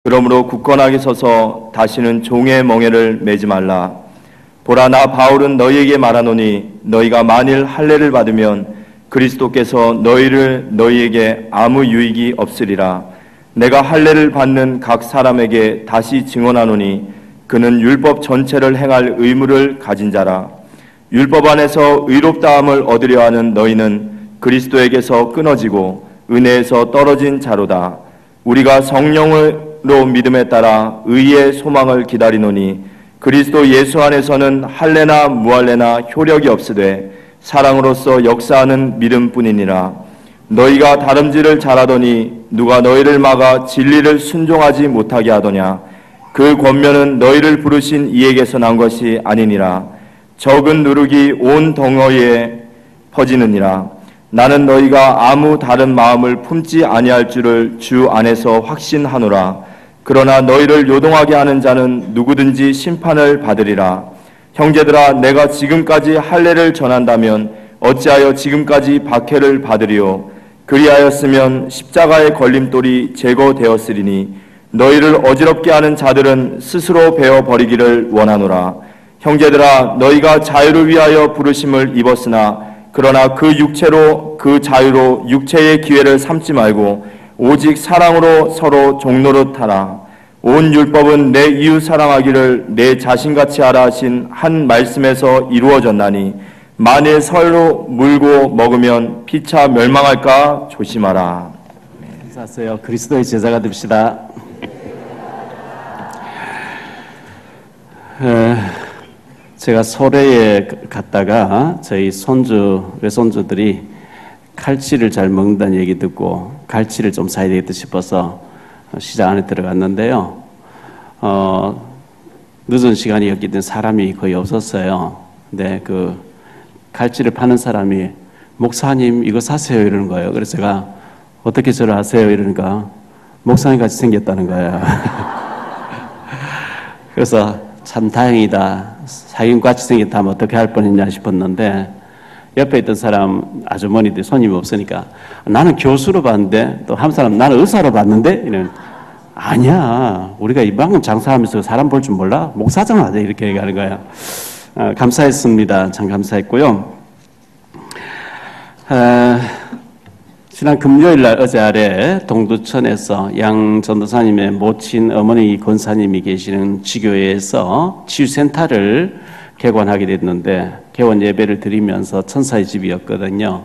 그러므로 굳건하게 서서 다시는 종의 멍에를 매지 말라. 보라, 나 바울은 너희에게 말하노니 너희가 만일 할례를 받으면 그리스도께서 너희에게 아무 유익이 없으리라. 내가 할례를 받는 각 사람에게 다시 증언하노니 그는 율법 전체를 행할 의무를 가진 자라. 율법 안에서 의롭다함을 얻으려 하는 너희는 그리스도에게서 끊어지고 은혜에서 떨어진 자로다. 우리가 성령으로 믿음에 따라 의의 소망을 기다리노니 그리스도 예수 안에서는 할례나 무할례나 효력이 없으되 사랑으로서 역사하는 믿음뿐이니라. 너희가 다름질을 잘하더니 누가 너희를 막아 진리를 순종하지 못하게 하더냐. 그 권면은 너희를 부르신 이에게서 난 것이 아니니라. 적은 누룩이 온 덩어리에 퍼지느니라. 나는 너희가 아무 다른 마음을 품지 아니할 줄을 주 안에서 확신하노라. 그러나 너희를 요동하게 하는 자는 누구든지 심판을 받으리라. 형제들아, 내가 지금까지 할례를 전한다면 어찌하여 지금까지 박해를 받으리요. 그리하였으면 십자가의 걸림돌이 제거되었으리니 너희를 어지럽게 하는 자들은 스스로 베어 버리기를 원하노라. 형제들아, 너희가 자유를 위하여 부르심을 입었으나 그러나 그 육체로 그 자유로 육체의 기회를 삼지 말고 오직 사랑으로 서로 종노릇하라. 온 율법은 내 이웃 사랑하기를 내 자신같이 하라 하신 한 말씀에서 이루어졌나니 만일 서로 물고 먹으면 피차 멸망할까 조심하라. 인사하세요. 그리스도의 제자가 됩시다. 제가 소래에 갔다가 저희 외손주들이 갈치를 잘 먹는다는 얘기 듣고 갈치를 좀 사야 되겠다 싶어서 시장 안에 들어갔는데요. 늦은 시간이었기 때문에 사람이 거의 없었어요. 근데 그 갈치를 파는 사람이 목사님 이거 사세요 이러는 거예요. 그래서 제가 어떻게 저를 아세요 이러니까 목사님 같이 생겼다는 거예요. 그래서 참 다행이다. 사장님같이 생겼다면 어떻게 할 뻔했냐 싶었는데 옆에 있던 사람 아주머니들 손님이 없으니까 나는 교수로 봤는데 또 한 사람 나는 의사로 봤는데 이런 아니야 우리가 이방금 장사하면서 사람 볼 줄 몰라 목사장 하자 이렇게 얘기하는 거야. 감사했습니다. 참 감사했고요. 지난 금요일 날 어제 아래 동두천에서 양 전도사님의 모친 어머니 권사님이 계시는 지교회에서 치유센터를 개관하게 됐는데 개원 예배를 드리면서 천사의 집이었거든요.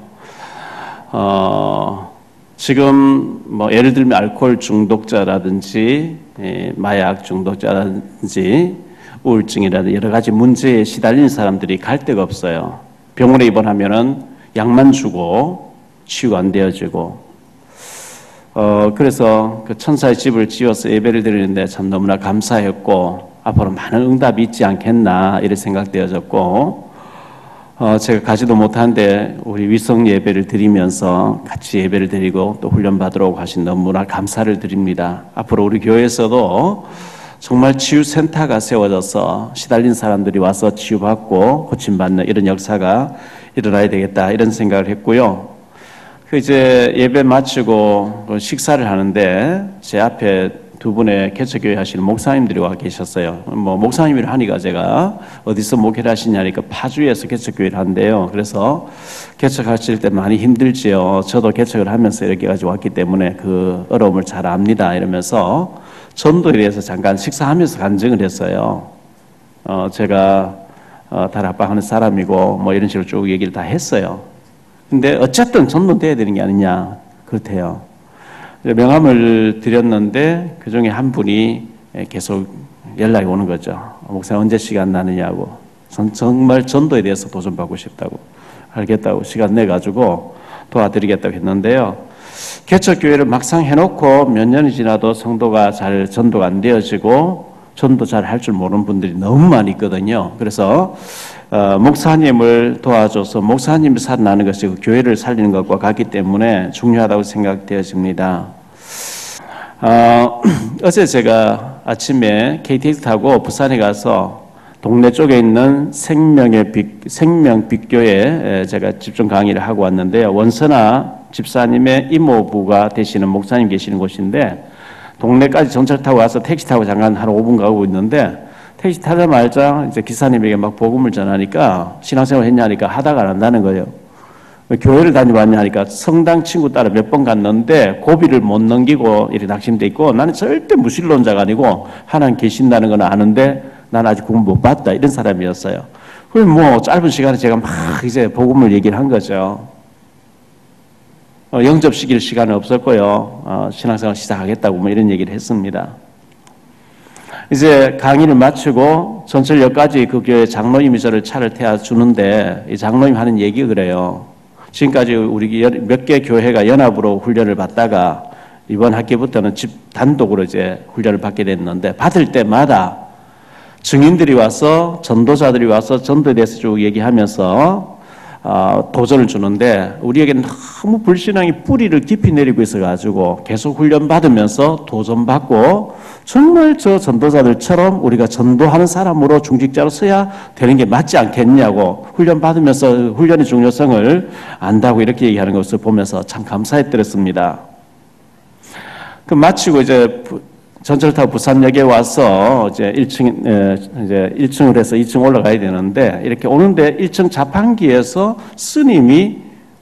지금 뭐 예를 들면 알코올 중독자라든지 마약 중독자라든지 우울증이라든지 여러 가지 문제에 시달리는 사람들이 갈 데가 없어요. 병원에 입원하면은 약만 주고 치유가 안 되어지고 그래서 그 천사의 집을 지어서 예배를 드리는데 참 너무나 감사했고 앞으로 많은 응답이 있지 않겠나 이렇게 생각되어졌고 제가 가지도 못하는데 우리 위성 예배를 드리면서 같이 예배를 드리고 또 훈련받으러 가신 너무나 감사를 드립니다. 앞으로 우리 교회에서도 정말 치유센터가 세워져서 시달린 사람들이 와서 치유받고 고침받는 이런 역사가 일어나야 되겠다 이런 생각을 했고요. 이제 예배 마치고 식사를 하는데 제 앞에 두 분의 개척교회 하시는 목사님들이 와 계셨어요. 뭐 목사님이라 하니까 제가 어디서 목회를 하시냐니까 파주에서 개척교회를 한대요. 그래서 개척하실 때 많이 힘들지요. 저도 개척을 하면서 이렇게 가지고 왔기 때문에 그 어려움을 잘 압니다. 이러면서 전도에 대해서 잠깐 식사하면서 간증을 했어요. 제가 다락방하는 사람이고 뭐 이런 식으로 쭉 얘기를 다 했어요. 근데 어쨌든 전도돼야 되는 게 아니냐 그렇대요. 명함을 드렸는데 그 중에 한 분이 계속 연락이 오는 거죠. 목사님 언제 시간 나느냐고. 정말 전도에 대해서 도전받고 싶다고. 알겠다고 시간 내가지고 도와드리겠다고 했는데요. 개척교회를 막상 해놓고 몇 년이 지나도 성도가 잘 전도가 안 되어지고 전도 잘 할 줄 모르는 분들이 너무 많이 있거든요. 그래서 목사님을 도와줘서 목사님이 살아나는 것이 그 교회를 살리는 것과 같기 때문에 중요하다고 생각되어집니다. 어제 제가 아침에 KTX 타고 부산에 가서 동네 쪽에 있는 생명빛교회에 제가 집중 강의를 하고 왔는데요. 원선아 집사님의 이모부가 되시는 목사님 계시는 곳인데 동네까지 전철 타고 와서 택시 타고 잠깐 한 5분 가고 있는데 택시 타자마자 이제 기사님에게 막 복음을 전하니까 신앙생활 했냐니까 하다가 안 한다는 거예요. 교회를 다녀왔냐 하니까 성당 친구 따라 몇 번 갔는데 고비를 못 넘기고 이렇게 낙심돼 있고 나는 절대 무신론자가 아니고 하나님 계신다는 건 아는데 난 아직 구원 못 받다 이런 사람이었어요. 그럼 뭐 짧은 시간에 제가 막 이제 복음을 얘기를 한 거죠. 영접 시킬 시간은 없었고요. 신앙생활 시작하겠다고 뭐 이런 얘기를 했습니다. 이제 강의를 마치고 전철역까지 그 교회 장로님이 저를 차를 태워 주는데 이 장로님 하는 얘기가 그래요. 지금까지 우리 몇 개 교회가 연합으로 훈련을 받다가 이번 학기부터는 집 단독으로 이제 훈련을 받게 됐는데 받을 때마다 증인들이 와서 전도자들이 와서 전도에 대해서 쭉 얘기하면서 도전을 주는데 우리에게 너무 불신앙이 뿌리를 깊이 내리고 있어가지고 계속 훈련 받으면서 도전 받고 정말 저 전도자들처럼 우리가 전도하는 사람으로 중직자로 서야 되는 게 맞지 않겠냐고 훈련 받으면서 훈련의 중요성을 안다고 이렇게 얘기하는 것을 보면서 참 감사했더랬습니다. 그 마치고 이제 전철 타고 부산역에 와서 이제 1층을 해서 2층 올라가야 되는데 이렇게 오는데 1층 자판기에서 스님이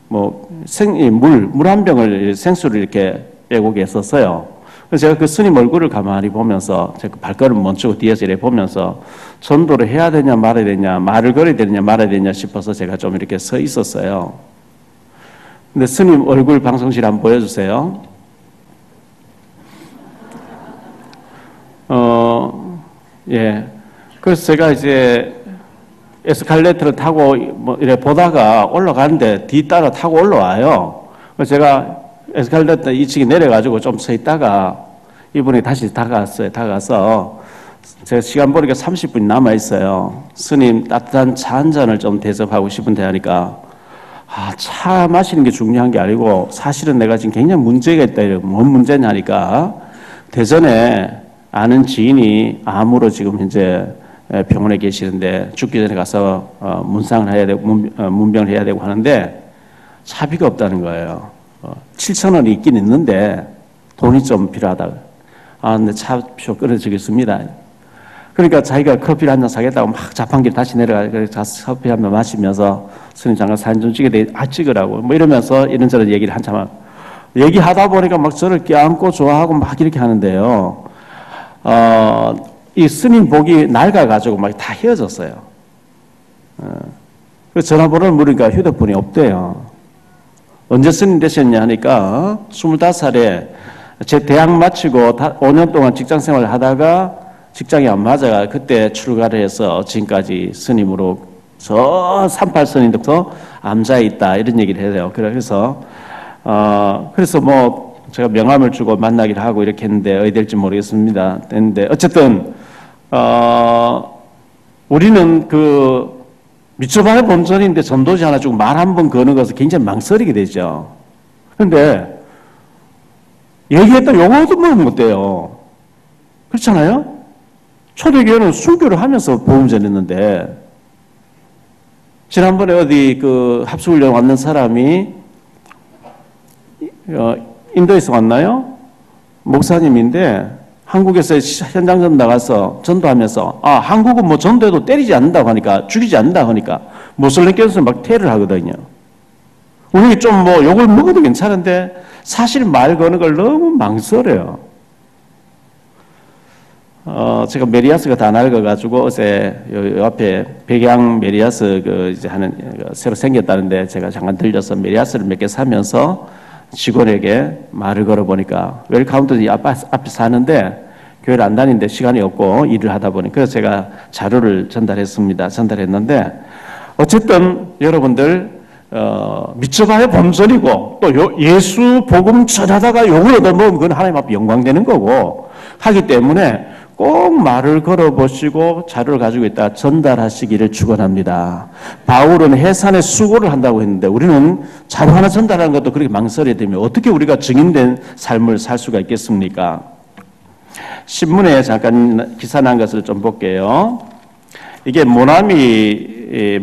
뭐 물 한 병을 생수를 이렇게 빼고 계셨어요. 그래서 제가 그 스님 얼굴을 가만히 보면서 제가 발걸음 멈추고 뒤에서 이렇게 보면서 전도를 해야 되냐 말아야 되냐 말을 걸어야 되냐 말아야 되냐 싶어서 제가 좀 이렇게 서 있었어요. 근데 스님 얼굴 방송실 한번 보여주세요. 예. 그래서 제가 이제 에스컬레이터를 타고 뭐 이래 보다가 올라가는데 뒤따라 타고 올라와요. 그래서 제가 에스컬레이터 2층에 내려가지고 좀 서 있다가 이분이 다시 다가가서 제가 시간 보니까 30분이 남아있어요. 스님 따뜻한 차 한 잔을 좀 대접하고 싶은데 하니까 차 마시는 게 중요한 게 아니고 사실은 내가 지금 굉장히 문제가 있다. 뭔 문제냐 하니까 대전에 아는 지인이 암으로 지금 현재 병원에 계시는데 죽기 전에 가서 문상을 해야 되고 문병을 해야 되고 하는데 차비가 없다는 거예요. 7,000원이 있긴 있는데 돈이 좀 필요하다. 근데 차표 끊어지겠습니다. 그러니까 자기가 커피를 한 잔 사겠다고 막 자판기를 다시 내려가서 커피 한 잔 마시면서 스님 잠깐 사진 좀 찍으라고 뭐 이러면서 이런저런 얘기를 한참 얘기하다 보니까 막 저를 껴안고 좋아하고 막 이렇게 하는데요. 이 스님 복이 낡아가지고 막 다 헤어졌어요. 그래서 전화번호를 물으니까 휴대폰이 없대요. 언제 스님 되셨냐 하니까 25살에 제 대학 마치고 5년 동안 직장 생활을 하다가 직장이 안 맞아가 그때 출가를 해서 지금까지 스님으로 저 38선인데서 암자에 있다 이런 얘기를 해요. 그래서 뭐 제가 명함을 주고 만나기를 하고 이렇게 했는데 어디 될지 모르겠습니다. 했는데 어쨌든 우리는 그 미쳐봐야 본전인데 전도지 하나 주고 말 한 번 거는 것을 굉장히 망설이게 되죠. 그런데 얘기했던 용어도 못 돼요. 그렇잖아요? 초대교회는 순교를 하면서 복음 전했는데 지난번에 어디 그 합수훈련 왔는 사람이 인도에서 왔나요? 목사님인데 한국에서 현장전 나가서 전도하면서 한국은 뭐 전도해도 때리지 않는다고 하니까 죽이지 않는다고 하니까 모슬림께서 막 테러를 하거든요. 우리 좀 뭐 욕을 먹어도 괜찮은데 사실 말 거는 걸 너무 망설여요. 제가 메리아스가 다 낡아가지고 어제 요 앞에 백양 메리아스 이제 새로 생겼다는데 제가 잠깐 들려서 메리아스를 몇 개 사면서 직원에게 말을 걸어보니까 웰카운트 앞에 사는데 교회를 안 다니는데 시간이 없고 일을 하다 보니 그래서 제가 자료를 전달했는데 어쨌든 여러분들 미쳐봐야 범선이고 또 예수 복음 전하다가 욕을 얻어먹으면 그건 하나님 앞에 영광되는 거고 하기 때문에 꼭 말을 걸어보시고 자료를 가지고 있다 전달하시기를 축원합니다. 바울은 해산에 수고를 한다고 했는데 우리는 자료 하나 전달하는 것도 그렇게 망설여야 되면 어떻게 우리가 증인된 삶을 살 수가 있겠습니까? 신문에 잠깐 기사 난 것을 좀 볼게요. 이게 모나미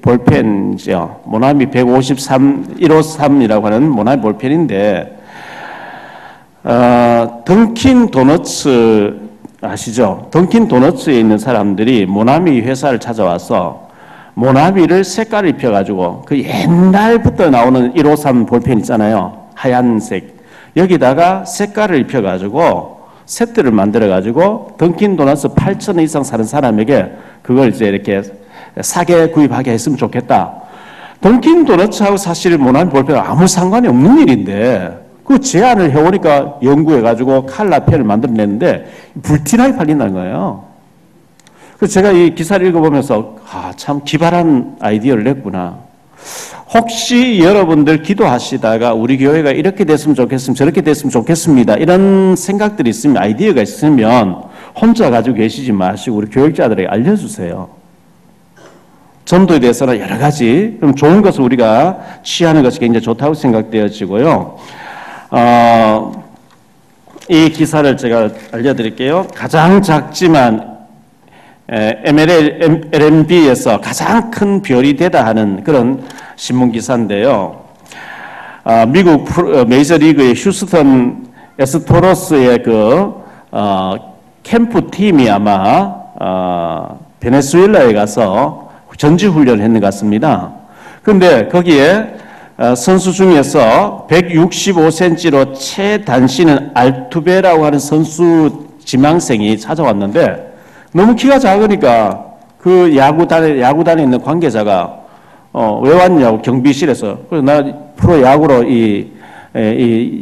볼펜이죠. 모나미 153, 153이라고 하는 모나미 볼펜인데 던킨 도너츠 아시죠? 던킨 도너츠에 있는 사람들이 모나미 회사를 찾아와서 모나미를 색깔을 입혀가지고 그 옛날부터 나오는 153 볼펜 있잖아요. 하얀색. 여기다가 색깔을 입혀가지고 세트를 만들어가지고 던킨 도너츠 8,000원 이상 사는 사람에게 그걸 이제 이렇게 싸게 구입하게 했으면 좋겠다. 던킨 도너츠하고 사실 모나미 볼펜은 아무 상관이 없는 일인데 그 제안을 해오니까 연구해가지고 칼라 펜을 만들어냈는데 불티나게 팔린다는 거예요. 그래서 제가 이 기사를 읽어보면서 참 기발한 아이디어를 냈구나. 혹시 여러분들 기도하시다가 우리 교회가 이렇게 됐으면 좋겠습니다. 저렇게 됐으면 좋겠습니다. 이런 생각들이 있으면 아이디어가 있으면 혼자 가지고 계시지 마시고 우리 교육자들에게 알려주세요. 전도에 대해서는 여러 가지 그럼 좋은 것을 우리가 취하는 것이 굉장히 좋다고 생각되어지고요. 이 기사를 제가 알려드릴게요. 가장 작지만 LMB에서 가장 큰 별이 되다 하는 그런 신문 기사인데요. 미국 메이저리그의 휴스턴 에스토로스의 캠프 팀이 아마 베네수엘라에 가서 전지훈련을 했는 것 같습니다. 그런데 거기에 선수 중에서 165cm로 최단신은 알투베라고 하는 선수 지망생이 찾아왔는데 너무 키가 작으니까 그 야구단에 있는 관계자가 왜 왔냐고 경비실에서 그래서 나 프로 야구로 이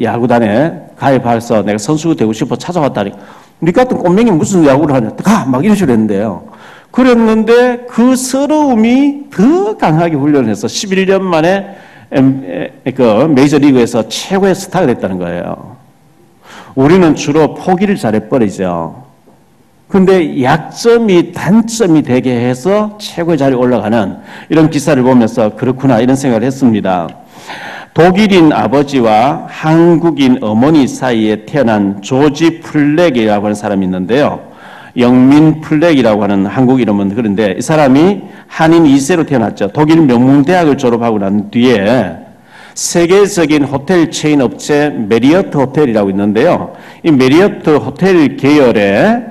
야구단에 가입해서 내가 선수가 되고 싶어 찾아왔다니 니 같은 꼼맹이 무슨 야구를 하냐 가! 막 이런 식으로 했는데요. 그랬는데 그 서러움이 더 강하게 훈련을 해서 11년 만에 메이저리그에서 최고의 스타가 됐다는 거예요. 우리는 주로 포기를 잘해버리죠. 근데 약점이 단점이 되게 해서 최고의 자리에 올라가는 이런 기사를 보면서 그렇구나 이런 생각을 했습니다. 독일인 아버지와 한국인 어머니 사이에 태어난 조지 플렉이라고 하는 사람이 있는데요. 영민 플렉이라고 하는 한국 이름은 그런데 이 사람이 한인 2세로 태어났죠. 독일 명문대학을 졸업하고 난 뒤에 세계적인 호텔 체인 업체 메리어트 호텔이라고 있는데요. 이 메리어트 호텔 계열에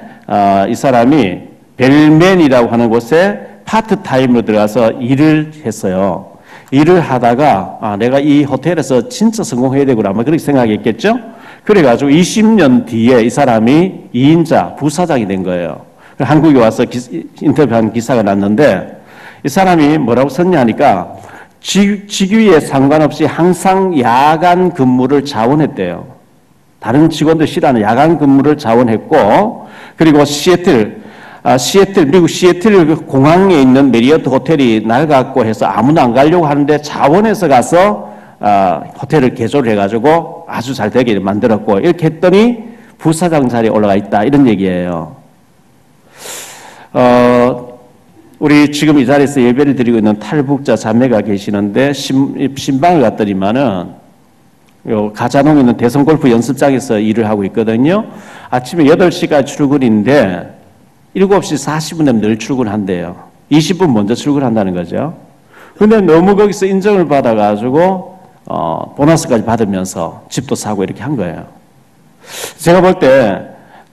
이 사람이 벨맨이라고 하는 곳에 파트타임으로 들어가서 일을 했어요. 일을 하다가 내가 이 호텔에서 진짜 성공해야 되구나 아마 그렇게 생각했겠죠. 그래가지고 20년 뒤에 이 사람이 2인자 부사장이 된 거예요. 한국에 와서 인터뷰한 기사가 났는데 이 사람이 뭐라고 썼냐 하니까 직위에 상관없이 항상 야간 근무를 자원했대요. 다른 직원들 싫어하는 야간 근무를 자원했고 그리고 미국 시애틀 공항에 있는 메리어트 호텔이 낡았고 해서 아무도 안 가려고 하는데 자원해서 가서 호텔을 개조를 해가지고 아주 잘 되게 만들었고 이렇게 했더니 부사장 자리에 올라가 있다 이런 얘기예요. 우리 지금 이 자리에서 예배를 드리고 있는 탈북자 자매가 계시는데 신방을 갔더니만은 가자농에 있는 대성골프 연습장에서 일을 하고 있거든요. 아침에 8시까지 출근인데 7시 40분 되면 늘 출근한대요. 20분 먼저 출근한다는 거죠. 근데 너무 거기서 인정을 받아가지고 보너스까지 받으면서 집도 사고 이렇게 한 거예요. 제가 볼 때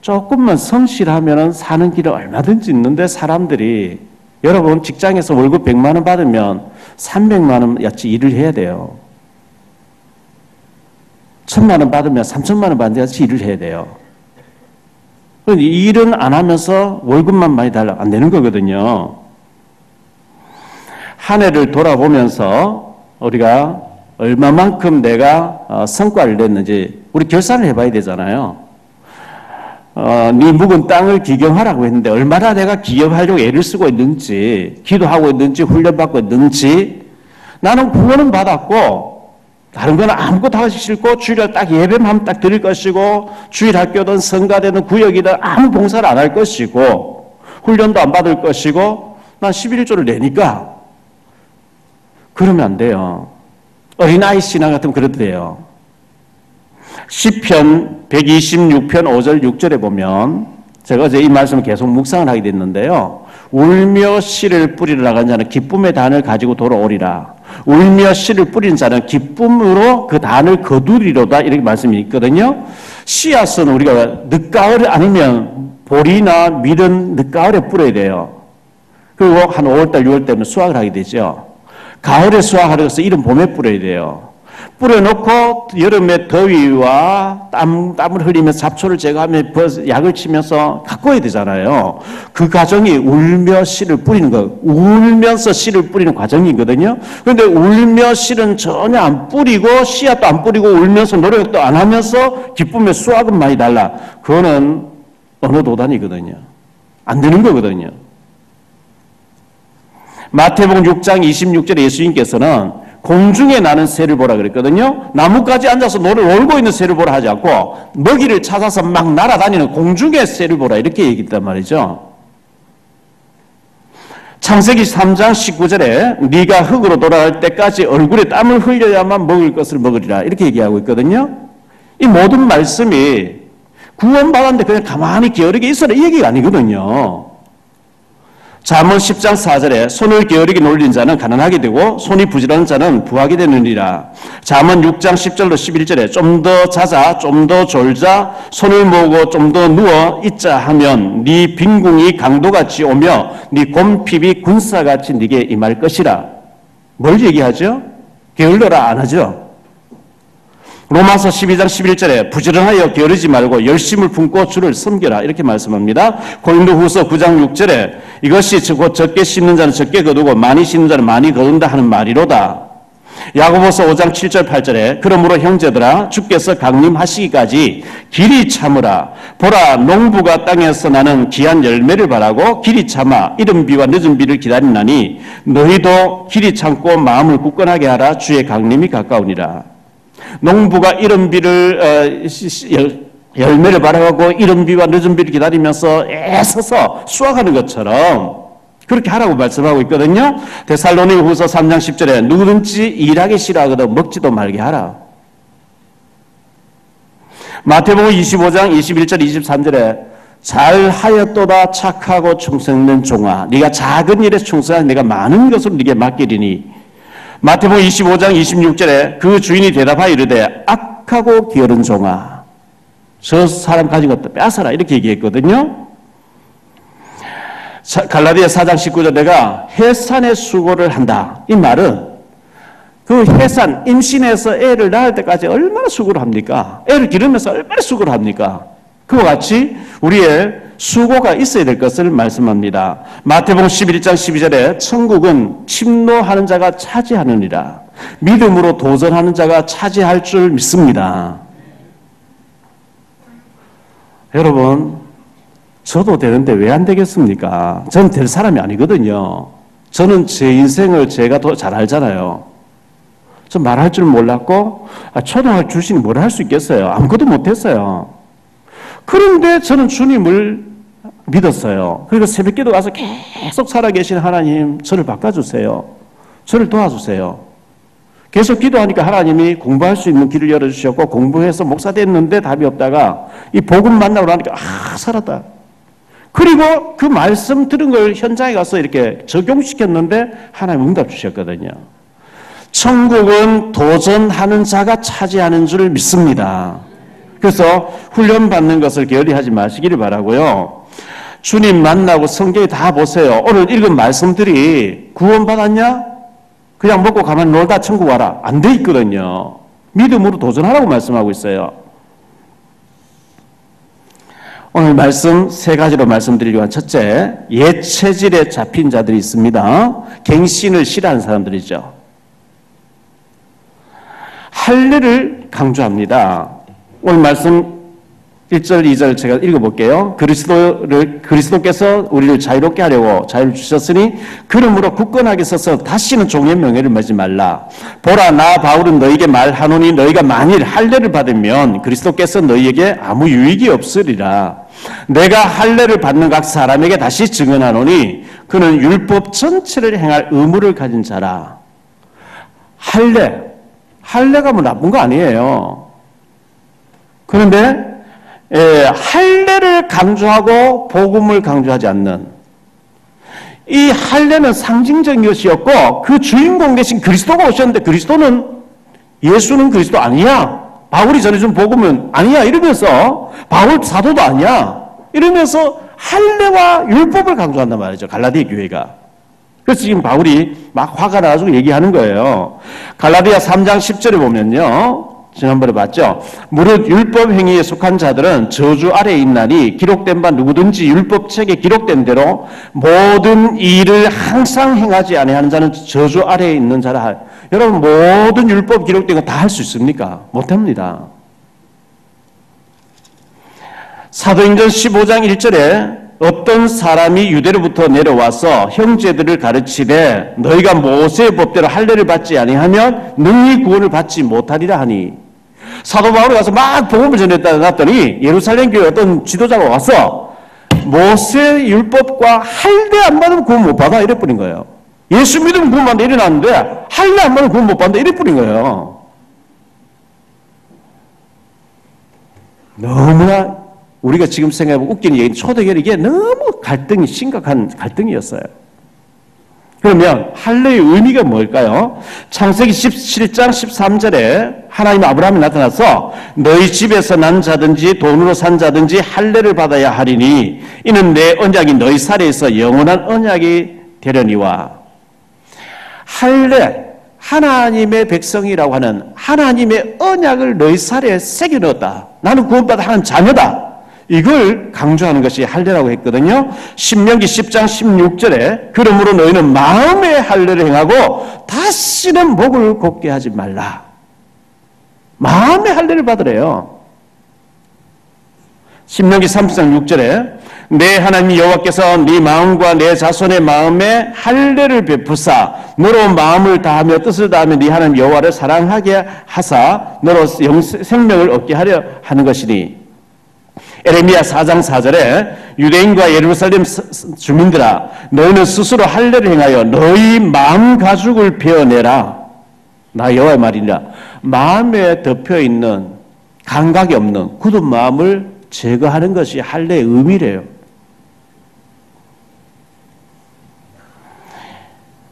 조금만 성실하면 사는 길은 얼마든지 있는데 사람들이 여러분 직장에서 월급 100만 원 받으면 300만 원 야치 일을 해야 돼요. 1000만 원 받으면 3000만 원 받는 야치 일을 해야 돼요. 일은 안 하면서 월급만 많이 달라 안 되는 거거든요. 한 해를 돌아보면서 우리가 얼마만큼 내가 성과를 냈는지 우리 결산을 해봐야 되잖아요. 네 묵은 땅을 기경하라고 했는데 얼마나 내가 기경하려고 애를 쓰고 있는지 기도하고 있는지 훈련받고 있는지 나는 구원은 받았고 다른 건 아무것도 하기 싫고 주일날 딱 예배만 딱 드릴 것이고 주일 학교든 성가대든 구역이든 아무 봉사를 안 할 것이고 훈련도 안 받을 것이고 난 11조를 내니까 그러면 안 돼요. 어린아이 신앙 같으면 그래도 돼요. 시편 126편 5절 6절에 보면 제가 어제 이 말씀을 계속 묵상을 하게 됐는데요. 울며 씨를 뿌리러 나간 자는 기쁨의 단을 가지고 돌아오리라. 울며 씨를 뿌린 자는 기쁨으로 그 단을 거두리로다 이렇게 말씀이 있거든요. 씨앗은 우리가 늦가을 아니면 보리나 밀은 늦가을에 뿌려야 돼요. 그리고 한 5월달 6월달에는 수확을 하게 되죠. 가을에 수확하려고 해서 이른 봄에 뿌려야 돼요. 뿌려놓고 여름에 더위와 땀을 흘리면서 잡초를 제거하며 약을 치면서 가꿔야 되잖아요. 그 과정이 울며 씨를 뿌리는 거, 울면서 씨를 뿌리는 과정이거든요. 그런데 울며 씨는 전혀 안 뿌리고 씨앗도 안 뿌리고 울면서 노력도 안 하면서 기쁨의 수확은 많이 달라. 그거는 어느 도단이거든요. 안 되는 거거든요. 마태복음 6장 26절에 예수님께서는 공중에 나는 새를 보라 그랬거든요. 나뭇가지 앉아서 노를 놀고 있는 새를 보라 하지 않고 먹이를 찾아서 막 날아다니는 공중의 새를 보라 이렇게 얘기했단 말이죠. 창세기 3장 19절에 네가 흙으로 돌아갈 때까지 얼굴에 땀을 흘려야만 먹을 것을 먹으리라 이렇게 얘기하고 있거든요. 이 모든 말씀이 구원받았는데 그냥 가만히 게으르게 있어라 이 얘기가 아니거든요. 잠언 10장 4절에 손을 게으르게 놀린 자는 가난하게 되고 손이 부지런한 자는 부하게 되느니라. 잠언 6장 10절로 11절에 좀 더 자자 좀 더 졸자 손을 모으고 좀 더 누워 있자 하면 네 빈궁이 강도같이 오며 네 곰핍이 군사같이 네게 임할 것이라. 뭘 얘기하죠? 게을러라 안 하죠. 로마서 12장 11절에 부지런하여 게으르지 말고 열심을 품고 주를 섬겨라 이렇게 말씀합니다. 고린도후서 9장 6절에 이것이 곧 적게 심는 자는 적게 거두고 많이 심는 자는 많이 거둔다 하는 말이로다. 야고보서 5장 7절 8절에 그러므로 형제들아 주께서 강림하시기까지 길이 참으라. 보라 농부가 땅에서 나는 귀한 열매를 바라고 길이 참아 이른 비와 늦은 비를 기다리나니 너희도 길이 참고 마음을 굳건하게 하라. 주의 강림이 가까우니라. 농부가 이른 비를 열매를 바라고 이른 비와 늦은 비를 기다리면서 애써서 수확하는 것처럼 그렇게 하라고 말씀하고 있거든요. 데살로니가후서 3장 10절에 누구든지 일하기 싫어하거든 먹지도 말게 하라. 마태복음 25장 21절 23절에 잘하였도다 착하고 충성된 종아 네가 작은 일에 충성하여 내가 많은 것을 네게 맡기리니. 마태복음 25장 26절에 그 주인이 대답하여 이르되 악하고 게으른 종아 저 사람 가진 것도 빼앗아라 이렇게 얘기했거든요. 갈라디아 4장 19절 내가 해산의 수고를 한다. 이 말은 그 해산 임신해서 애를 낳을 때까지 얼마나 수고를 합니까? 애를 기르면서 얼마나 수고를 합니까? 그와 같이 우리의 수고가 있어야 될 것을 말씀합니다. 마태복음 11장 12절에 천국은 침노하는 자가 차지하느니라. 믿음으로 도전하는 자가 차지할 줄 믿습니다. 여러분 저도 되는데 왜 안 되겠습니까? 전 될 사람이 아니거든요. 저는 제 인생을 제가 더 잘 알잖아요. 저 말할 줄 몰랐고 초등학교 출신이 뭘 할 수 있겠어요? 아무것도 못했어요. 그런데 저는 주님을 믿었어요. 그리고 새벽기도 가서 계속 살아계신 하나님 저를 바꿔주세요. 저를 도와주세요. 계속 기도하니까 하나님이 공부할 수 있는 길을 열어주셨고 공부해서 목사 됐는데 답이 없다가 이 복음 만나고 나니까 살았다. 그리고 그 말씀 들은 걸 현장에 가서 이렇게 적용시켰는데 하나님 응답 주셨거든요. 천국은 도전하는 자가 차지하는 줄 믿습니다. 그래서 훈련받는 것을 게을리하지 마시기를 바라고요. 주님 만나고 성경에 다 보세요. 오늘 읽은 말씀들이 구원받았냐? 그냥 먹고 가만히 놀다 천국 와라. 안 돼 있거든요. 믿음으로 도전하라고 말씀하고 있어요. 오늘 말씀 세 가지로 말씀드리려고 한 첫째, 옛 체질에 잡힌 자들이 있습니다. 갱신을 싫어하는 사람들이죠. 할례를 강조합니다. 오늘 말씀 1절, 2절 제가 읽어볼게요. 그리스도께서 우리를 자유롭게 하려고 자유를 주셨으니 그러므로 굳건하게 서서 다시는 종의 명예를 매지 말라. 보라 나 바울은 너희에게 말하노니 너희가 만일 할례를 받으면 그리스도께서 너희에게 아무 유익이 없으리라. 내가 할례를 받는 각 사람에게 다시 증언하노니 그는 율법 전체를 행할 의무를 가진 자라. 할례가 뭐 나쁜 거 아니에요. 그런데 할례를 강조하고 복음을 강조하지 않는 이 할례는 상징적인 것이었고 그 주인공 대신 그리스도가 오셨는데 예수는 그리스도 아니야. 바울이 전해준 복음은 아니야. 이러면서 바울 사도도 아니야. 이러면서 할례와 율법을 강조한단 말이죠. 갈라디아 교회가. 그래서 지금 바울이 막 화가 나가지고 얘기하는 거예요. 갈라디아 3장 10절에 보면요. 지난번에 봤죠. 무릇 율법 행위에 속한 자들은 저주 아래에 있나니 기록된 바 누구든지 율법책에 기록된 대로 모든 일을 항상 행하지 아니하는 자는 저주 아래에 있는 자라. 여러분 모든 율법 기록된 거 다 할 수 있습니까? 못합니다. 사도행전 15장 1절에 어떤 사람이 유대로부터 내려와서 형제들을 가르치되 너희가 모세의 법대로 할례를 받지 아니하면 능히 구원을 받지 못하리라 하니 사도 바울이 가서 막 복음을 전했다 놨더니 예루살렘 교회 어떤 지도자가 와서 모세 율법과 할례 안 받으면 구원 못 받아 이래버린 거예요. 예수 믿으면 구원 받는다 이래놨는데 할례 안 받으면 구원 못 받는다 이래버린 거예요. 너무나 우리가 지금 생각해보면 웃기는 얘기는 초대교회 이게 너무 심각한 갈등이었어요. 그러면 할례의 의미가 뭘까요? 창세기 17장 13절에 하나님 아브라함이 나타나서 너희 집에서 난 자든지 돈으로 산 자든지 할례를 받아야 하리니 이는 내 언약이 너희 살에서 영원한 언약이 되려니와. 할례, 하나님의 백성이라고 하는 하나님의 언약을 너희 살에 새겨 넣었다. 나는 구원받아 하는 자녀다. 이걸 강조하는 것이 할례라고 했거든요. 신명기 10장 16절에 그러므로 너희는 마음의 할례를 행하고 다시는 목을 곱게 하지 말라. 마음의 할례를 받으래요. 신명기 30장 6절에 내 하나님 여호와께서 네 마음과 내 자손의 마음에 할례를 베푸사 너로 마음을 다하며 뜻을 다하며 네 하나님 여호와를 사랑하게 하사 너로 생명을 얻게 하려 하는 것이니. 에레미야 4장 4절에 유대인과 예루살렘 주민들아 너희는 스스로 할례를 행하여 너희 마음 가죽을 베어내라. 나 여호와의 말이니라. 마음에 덮여있는 감각이 없는 굳은 마음을 제거하는 것이 할례의 의미래요.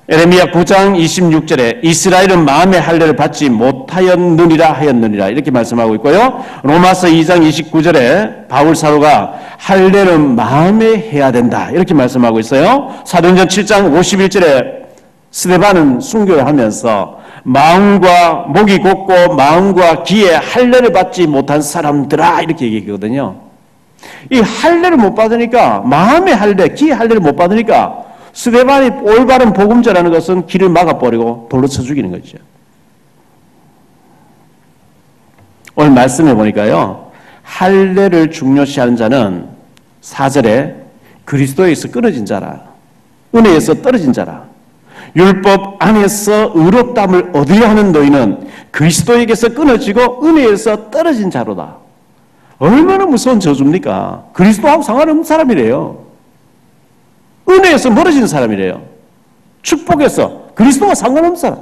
에레미야 9장 26절에 이스라엘은 마음의 할례를 받지 못하였느니라 하였느니라 이렇게 말씀하고 있고요. 로마서 2장 29절에 바울 사도가 할례는 마음에 해야 된다 이렇게 말씀하고 있어요. 사도행전 7장 51절에 스데반은 순교를 하면서 마음과 목이 곧고 마음과 귀에 할례를 받지 못한 사람들아 이렇게 얘기했거든요. 이 할례를 못 받으니까 마음의 할례, 귀의 할례를 못 받으니까 스데반이 올바른 복음자라는 것은 길을 막아버리고 돌로 쳐 죽이는 거죠. 오늘 말씀해 보니까요. 할례를 중요시하는 자는 4절에 그리스도에서 끊어진 자라. 은혜에서 떨어진 자라. 율법 안에서 의롭다함을 얻으려 하는 너희는 그리스도에게서 끊어지고 은혜에서 떨어진 자로다. 얼마나 무서운 저주입니까? 그리스도하고 상관없는 사람이래요. 은혜에서 멀어진 사람이래요. 축복에서 그리스도와 상관없는 사람.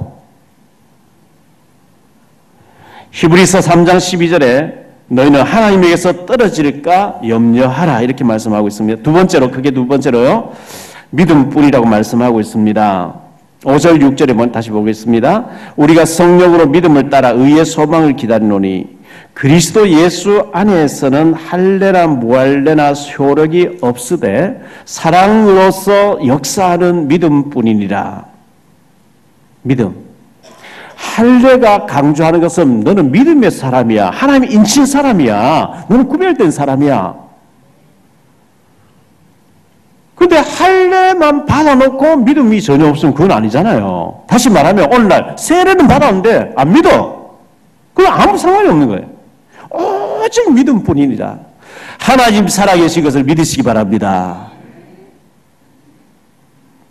히브리서 3장 12절에 너희는 하나님에게서 떨어질까 염려하라 이렇게 말씀하고 있습니다. 크게 두 번째로요. 믿음뿐이라고 말씀하고 있습니다. 5절 6절에 다시 보겠습니다. 우리가 성령으로 믿음을 따라 의의 소망을 기다리노니 그리스도 예수 안에서는 할례나 무할례나 효력이 없으되 사랑으로서 역사하는 믿음뿐이니라. 믿음. 할례가 강조하는 것은 너는 믿음의 사람이야. 하나님이 인친 사람이야. 너는 구별된 사람이야. 근데 할례만 받아놓고 믿음이 전혀 없으면 그건 아니잖아요. 다시 말하면 오늘날 세례는 받았는데 안 믿어. 그건 아무 상관이 없는 거예요. 오직 믿음뿐이니라. 하나님 살아계신 것을 믿으시기 바랍니다.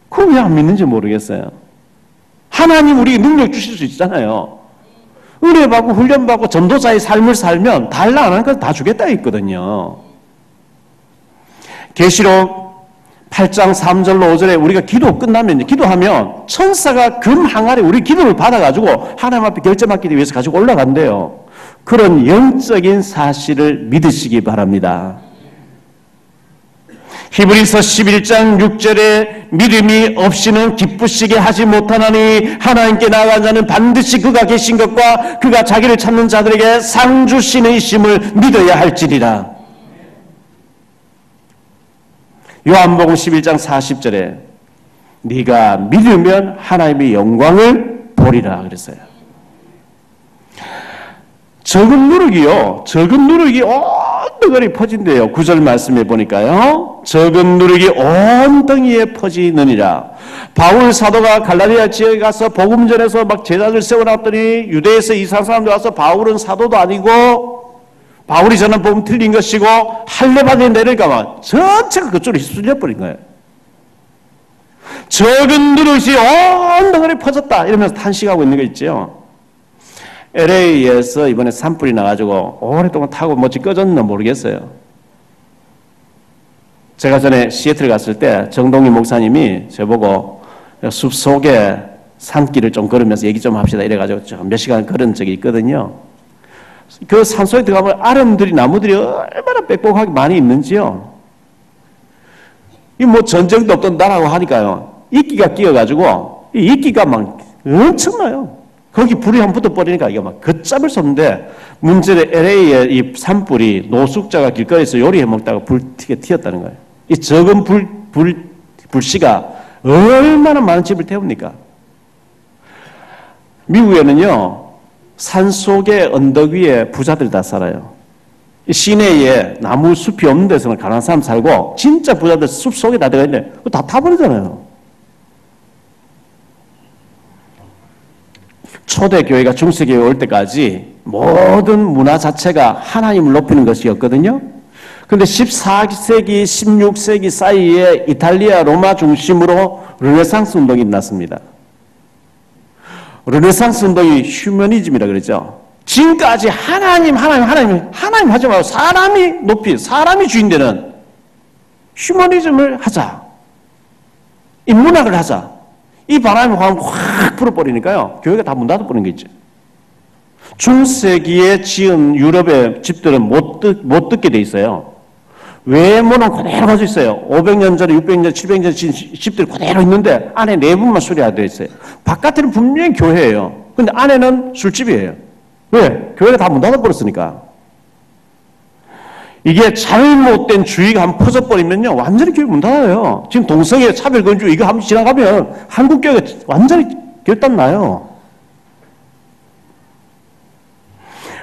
그건 왜 안 믿는지 모르겠어요. 하나님 우리에게 능력 주실 수 있잖아요. 은혜 받고 훈련 받고 전도자의 삶을 살면 달라 안 하는 건 다 주겠다 했거든요. 계시록 8장 3절로 5절에 우리가 기도하면 천사가 금 항아리 우리 기도를 받아가지고 하나님 앞에 결제받기 위해서 가지고 올라간대요. 그런 영적인 사실을 믿으시기 바랍니다. 히브리서 11장 6절에 믿음이 없이는 기쁘시게 하지 못하나니 하나님께 나아간 자는 반드시 그가 계신 것과 그가 자기를 찾는 자들에게 상 주시는 이심을 믿어야 할지니라. 요한복음 11장 40절에 네가 믿으면 하나님의 영광을 보리라 그랬어요. 적은 누룩이 온 덩어리 퍼진대요. 9절 말씀해 보니까요. 적은 누룩이 온 덩이에 퍼지느니라. 바울 사도가 갈라디아 지역에 가서 복음 전해서 막 제자들 세워놨더니 유대에서 이상한 사람들 와서 바울은 사도도 아니고 바울이 전한 복음 틀린 것이고 할례받는 내릴까 봐 전체가 그쪽으로 휩쓸려 버린 거예요. 적은 누룩이 온 덩어리 퍼졌다 이러면서 탄식하고 있는 거 있죠. LA에서 이번에 산불이 나가지고 오랫동안 타고 뭐지 꺼졌나 모르겠어요. 제가 전에 시애틀 갔을 때 정동희 목사님이 저보고 숲속에 산길을 좀 걸으면서 얘기 좀 합시다 이래가지고 몇 시간 걸은 적이 있거든요. 그 산속에 들어가면 아름들이 나무들이 얼마나 빽빽하게 많이 있는지요. 이 뭐 전쟁도 없던 나라고 하니까요. 이끼가 끼어가지고 이 이끼가 막 엄청나요. 거기 불이 한 번 붙어버리니까 이게 막 걷잡을 수 없는데 문제는 LA의 이 산불이 노숙자가 길거리에서 요리해 먹다가 불튀게 튀었다는 거예요. 이 적은 불씨가 얼마나 많은 집을 태웁니까? 미국에는요 산속의 언덕 위에 부자들 다 살아요. 이 시내에 나무 숲이 없는 데서는 가난한 사람 살고 진짜 부자들 숲 속에 다 들어가 있는데 다 타버리잖아요. 초대교회가 중세교회에 올 때까지 모든 문화 자체가 하나님을 높이는 것이었거든요. 그런데 14세기, 16세기 사이에 이탈리아, 로마 중심으로 르네상스 운동이 났습니다. 르네상스 운동이 휴머니즘이라 그러죠. 지금까지 하나님 하지 말고 사람이 주인 되는 휴머니즘을 하자. 인문학을 하자. 이 바람이 확 불어버리니까요. 교회가 다 문 닫아버리는 게 있죠. 중세기에 지은 유럽의 집들은 못 듣게 돼 있어요. 외모는 그대로 가지고 있어요. 500년 전에, 600년, 700년 지은 집들이 그대로 있는데 안에 내부만 수리가 되어 있어요. 바깥에는 분명히 교회예요. 근데 안에는 술집이에요. 왜? 교회가 다 문 닫아버렸으니까. 이게 잘못된 주의가 한번 퍼져버리면요 완전히 교회 문 닫아요. 지금 동성애 차별건조 이거 한번 지나가면 한국 교회가 완전히 결단 나요.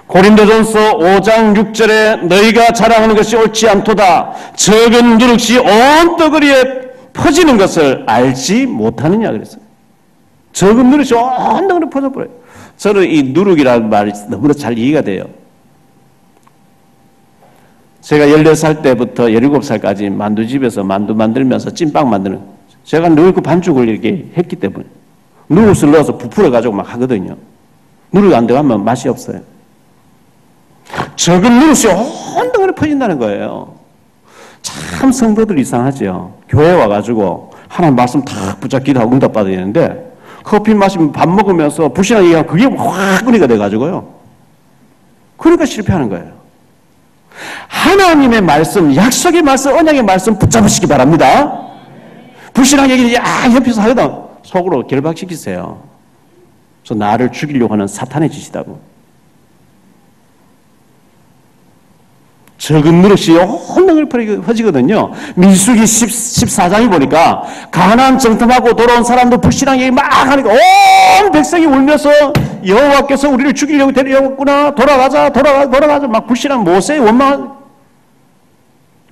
고린도전서 5장 6절에 너희가 자랑하는 것이 옳지 않도다. 적은 누룩이 온 덩어리에 퍼지는 것을 알지 못하느냐 그랬어요. 적은 누룩이 온 덩어리에 퍼져버려요. 저는 이 누룩이라는 말이 너무나 잘 이해가 돼요. 제가 14살 때부터 17살까지 만두집에서 만두 만들면서 찐빵 만드는 제가 늘 그 반죽을 이렇게 했기 때문에 누룩을 넣어서 부풀어가지고 막 하거든요. 누룩이 안 들어가면 맛이 없어요. 적은 누룩이 온 덩어리 퍼진다는 거예요. 참 성도들 이상하죠. 교회 와가지고 하나님 말씀 탁 붙잡고 기도하고 응답 받아야 되는데 커피 마시면 밥 먹으면서 불신하게 얘기하면 그게 화끈이가 돼가지고요. 그러니까 실패하는 거예요. 하나님의 말씀, 약속의 말씀, 언약의 말씀 붙잡으시기 바랍니다. 불신하게 얘기를 옆에서 하거든. 속으로 결박시키세요. 그래서 나를 죽이려고 하는 사탄의 짓이다고. 적은 누룩이 온 덩어리 퍼지거든요. 민수기 14장에 보니까 가나안 정탐하고 돌아온 사람도 불신하게 막 하니까 온 백성이 울면서 여호와께서 우리를 죽이려고 데려왔구나. 돌아가자 막 불신한 모세의 원망.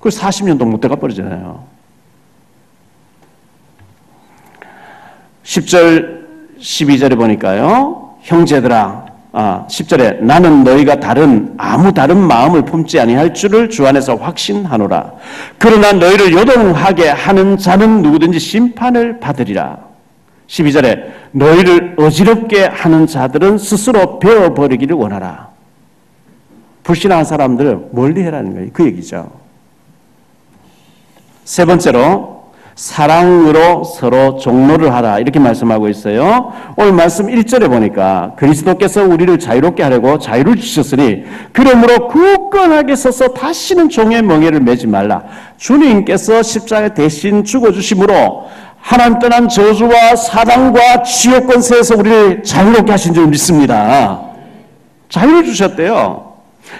그 40년도 못 돼가 버리잖아요. 10절 12절에 보니까요. 형제들아 10절에 나는 너희가 아무 다른 마음을 품지 아니할 줄을 주 안에서 확신하노라. 그러나 너희를 요동하게 하는 자는 누구든지 심판을 받으리라. 12절에 너희를 어지럽게 하는 자들은 스스로 베어버리기를 원하라. 불신한 사람들을 멀리 해라는 거예요. 그 얘기죠. 세 번째로 사랑으로 서로 종로를 하라 이렇게 말씀하고 있어요. 오늘 말씀 1절에 보니까 그리스도께서 우리를 자유롭게 하려고 자유를 주셨으니 그러므로 굳건하게 서서 다시는 종의 멍에를 매지 말라. 주님께서 십자가에 대신 죽어주심으로 하나님 떠난 저주와 사단과 지옥 권세에서 우리를 자유롭게 하신 줄 믿습니다. 자유를 주셨대요.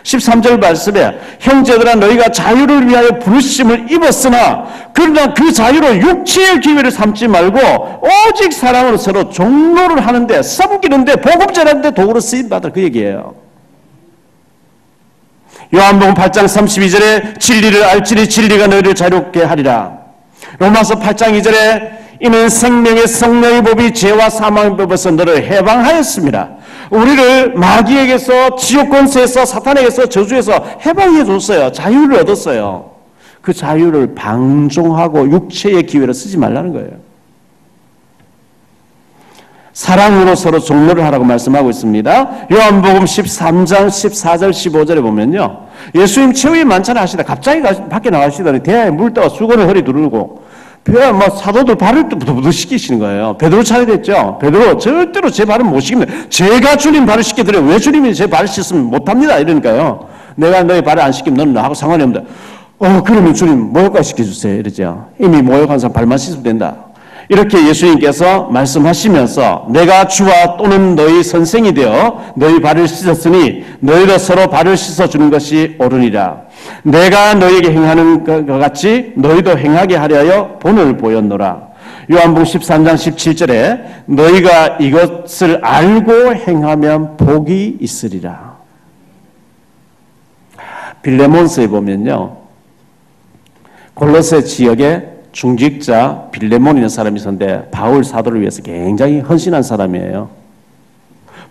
13절 말씀에 형제들아 너희가 자유를 위하여 부르심을 입었으나 그러나 그 자유로 육체의 기회를 삼지 말고 오직 사랑으로 서로 종로를 하는데 섬기는데 복음 전하는데 도구로 쓰임받으라 그 얘기예요. 요한복음 8장 32절에 진리를 알지니 진리가 너희를 자유롭게 하리라. 로마서 8장 2절에 이는 생명의 성령의 법이 죄와 사망의 법에서 너를 해방하였습니다. 우리를 마귀에게서 지옥 권세에서 사탄에게서 저주에서 해방해 줬어요. 자유를 얻었어요. 그 자유를 방종하고 육체의 기회로 쓰지 말라는 거예요. 사랑으로 서로 종로를 하라고 말씀하고 있습니다. 요한복음 13장 14절 15절에 보면요. 예수님 최후의 만찬을 하시다 갑자기 밖에 나가시더니 대야에 물 떠와 수건을 허리 두르고 벼야 뭐 사도들 발을 부들부들 씻기시는 거예요. 베드로 차례됐죠. 베드로 절대로 제 발은 못 씻깁니다. 제가 주님 발을 씻겨드려요. 왜 주님이 제 발을 씻으면 못합니다. 이러니까요. 내가 너희 발을 안 씻기면 너는 나하고 상관이 없다. 그러면 주님 모욕까지 시켜주세요. 이러죠. 이미 모욕한 사람 발만 씻으면 된다. 이렇게 예수님께서 말씀하시면서 내가 주와 또는 너희 선생이 되어 너희 발을 씻었으니 너희도 서로 발을 씻어주는 것이 옳으니라. 내가 너희에게 행하는 것 같이 너희도 행하게 하려 하여 본을 보였노라. 요한복음 13장 17절에 너희가 이것을 알고 행하면 복이 있으리라. 빌레몬서에 보면요. 골로새 지역에 중직자 빌레몬이라는 사람이 있었는데 바울 사도를 위해서 굉장히 헌신한 사람이에요.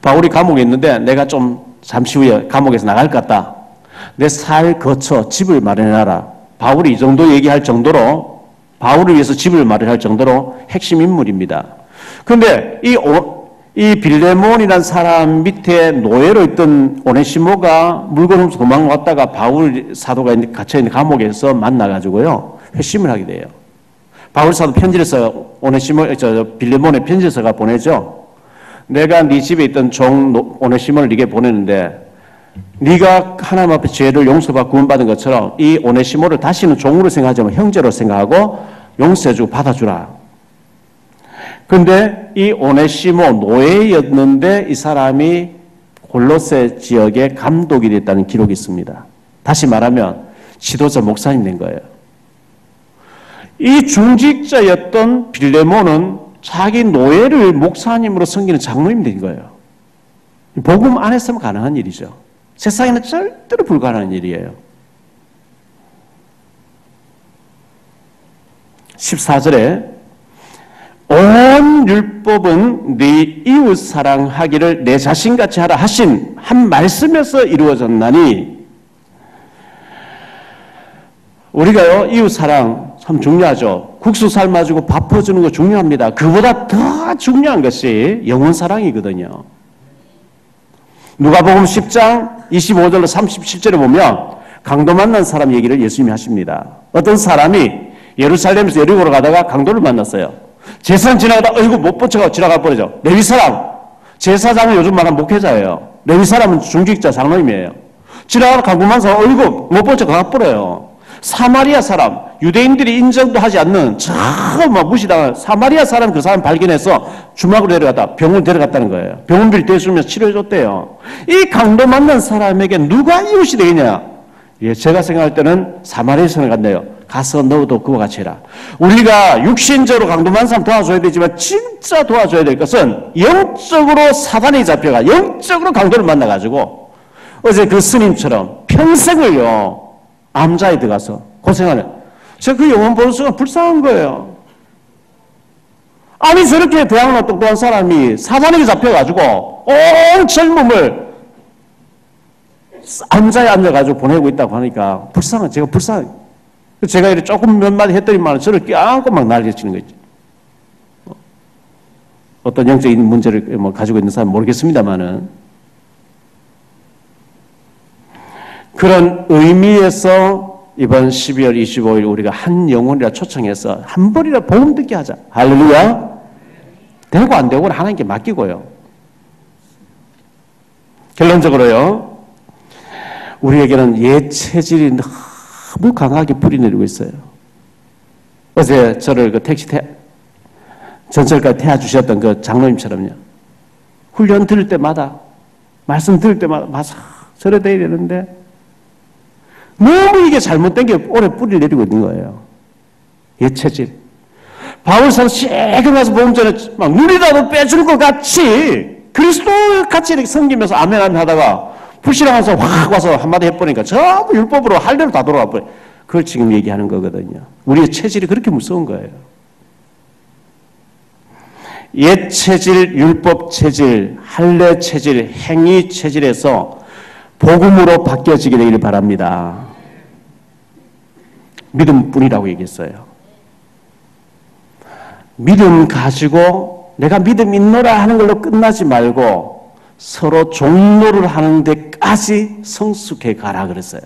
바울이 감옥에 있는데 내가 좀 잠시 후에 감옥에서 나갈 것 같다. 내 살 거처 집을 마련해라. 바울이 이 정도 얘기할 정도로 바울을 위해서 집을 마련할 정도로 핵심 인물입니다. 그런데 이 빌레몬이라는 사람 밑에 노예로 있던 오네시모가 물건 훔쳐 도망갔다가 바울 사도가 갇혀있는 감옥에서 만나가지고요 회심을 하게 돼요. 바울 사도 편지를 써 빌레몬에 편지를 써가 보내죠. 내가 네 집에 있던 종 오네시모를 네게 보내는데 네가 하나님 앞에 죄를 용서받고 구원받은 것처럼 이 오네시모를 다시는 종으로 생각하지 말고 형제로 생각하고 용서해주고 받아주라. 그런데 이 오네시모 노예였는데 이 사람이 골로새 지역의 감독이 됐다는 기록이 있습니다. 다시 말하면 지도자 목사님 된 거예요. 이 중직자였던 빌레몬은 자기 노예를 목사님으로 섬기는 장로님이 된 거예요. 복음 안 했으면 가능한 일이죠. 세상에는 절대로 불가능한 일이에요. 14절에 온 율법은 네 이웃 사랑하기를 내 자신같이 하라 하신 한 말씀에서 이루어졌나니 우리가요 이웃 사랑 참 중요하죠. 국수 삶아주고 밥 퍼주는 거 중요합니다. 그보다 더 중요한 것이 영혼 사랑이거든요. 누가복음 10장 25절로 37절에 보면 강도 만난 사람 얘기를 예수님이 하십니다. 어떤 사람이 예루살렘에서 여리고로 가다가 강도를 만났어요. 제사장 지나가다 어이구 못 본 척하고 지나가 버리죠. 레위 사람, 제사장은 요즘 말하는 목회자예요. 레위 사람은 중직자 장로님이에요. 지나가다 강도 만난 사람 어이구 못 본 척 가버려요. 사마리아 사람, 유대인들이 인정도 하지 않는 참 무시당한 사마리아 사람 그 사람 발견해서 주막으로 데려갔다 병원 데려갔다는 거예요. 병원비를 대주면서 치료해줬대요. 이 강도 만난 사람에게 누가 이웃이 되겠냐? 예, 제가 생각할 때는 사마리아 사람 같네요. 가서 너도 그와 같이 해라. 우리가 육신적으로 강도 만난 사람 도와줘야 되지만 진짜 도와줘야 될 것은 영적으로 사단이 잡혀가 영적으로 강도를 만나가지고 어제 그 스님처럼 평생을요 암자에 들어가서 고생하는 제가 그 영혼 보는 순간 불쌍한 거예요. 아니 저렇게 대학로 똑똑한 사람이 사단에게 잡혀가지고 온 젊음을 암자에 앉아가지고 보내고 있다고 하니까 제가 불쌍해. 제가 이렇게 조금 몇 마디 했더니만 저를 껴안고 막 난리치는 거 있죠. 어떤 영적인 문제를 가지고 있는 사람은 모르겠습니다만은 그런 의미에서 이번 12월 25일 우리가 한 영혼이라 초청해서 한 번이라 복음 듣게 하자. 할렐루야. 되고 안 되고는 하나님께 맡기고요. 결론적으로요, 우리에게는 옛 체질이 너무 강하게 뿌리 내리고 있어요. 어제 저를 그 택시 전철까지 태워주셨던 그 장로님처럼요. 훈련 들을 때마다, 말씀 들을 때마다, 맞아, 저래 돼야 되는데, 너무 이게 잘못된 게 오래 뿌리 내리고 있는 거예요. 옛 체질. 바울사도 시금 가서 보면 전에 막 눈이라도 빼줄 것 같이 그리스도 같이 이렇게 섬기면서 아멘 아멘 하다가 불신앙해서 확 와서 한마디 해버리니까 전부 율법으로 할 대로 다 돌아가 버려요. 그걸 지금 얘기하는 거거든요. 우리의 체질이 그렇게 무서운 거예요. 옛 체질, 율법 체질, 할례 체질, 행위 체질에서 복음으로 바뀌어지게 되기를 바랍니다. 믿음뿐이라고 얘기했어요. 믿음 가지고 내가 믿음 있노라 하는 걸로 끝나지 말고 서로 종로를 하는 데까지 성숙해 가라 그랬어요.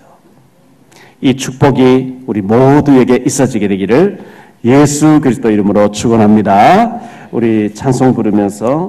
이 축복이 우리 모두에게 있어지게 되기를 예수 그리스도 이름으로 축원합니다. 우리 찬송 부르면서